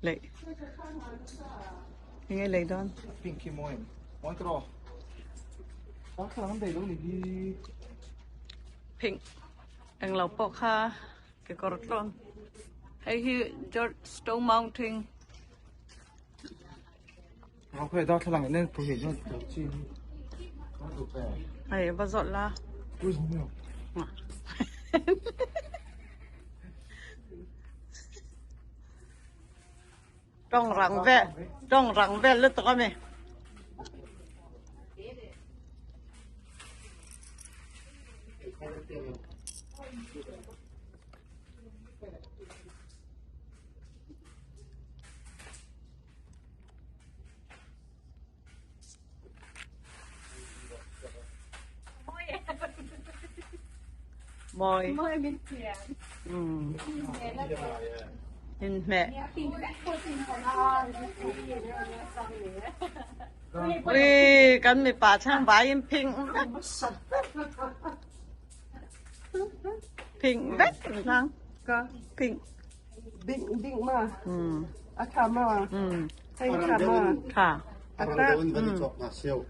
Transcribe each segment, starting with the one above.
Lệ. Nghe lấy đơn. Pinky môi. Môi cỏ. Đó sao nó đầy đủ đi. Pink. Ang lau po ka. Cái corton. Hay hi George Stone Mountain. Kaya daw lang nên tôi hiểu cho chi. Nó đủ vẻ. Hay bao dọn la. Ui nhiều. Trong răng ve lứt tao mày. Môi bên tiền. Nhìn mẹ. Ui, con mày bà trang bái em pink. Pink vết sao? Có. Pink. Định mà. Akama. Hay Akama.ค่ะ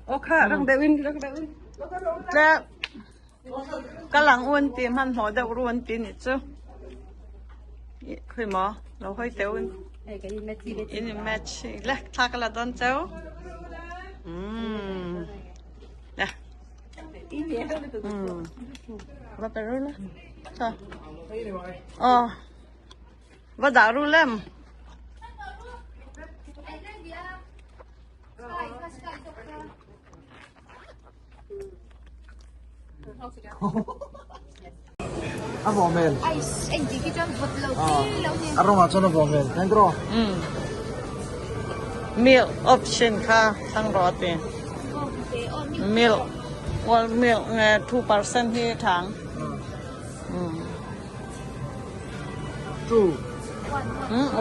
โอ้ค่ะรังเดวิน แล้วกำลังอ้วนตีมันหัวเดาอ้วนตีนี่จ้ะคือหมอเราค่อยเดาอินแมทชีเล็กทักละตอนเจ้าเนี่ยว่าไปรู้ละจ้ะอ๋อว่าด่ารู้เล่มÀ vomel. Anh chỉ cái chân vật lâu tí lâu nha. Aroma cho nó vomel. Anh cỏ. Meal option ค่ะตั้งรอดเป็น meal well meal 2% ที่ถังTwo.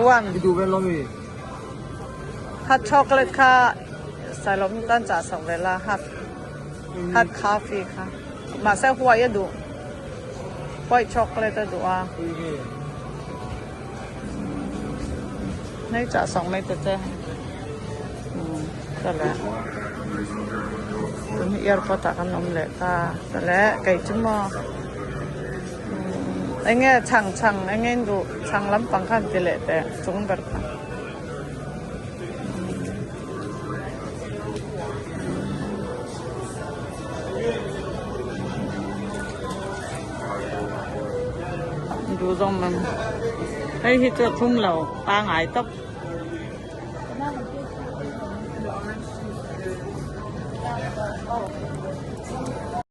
วัน Đi đủ về lo gì. ฮัทช็อกโกแลตค่ะใส่ลมตั้งจากสองเวลาฮัทคาเฟ่ค่ะมาใส่หัวยัดดูไวท์ช็อกโกแลตดูอ่ะนี่จากสองเมตรเจ้าแต่ละตัวนี้ยาปตักนมเล็กค่ะแต่ละไก่จุ่มไอ้เงี้ยช่างไอ้เงี้ยดูช่างล้ำปังขันติเล็แต่จุ่มแบบค่ะดูตรงมันให้ที่จะทุ่มเราปลาหายตบ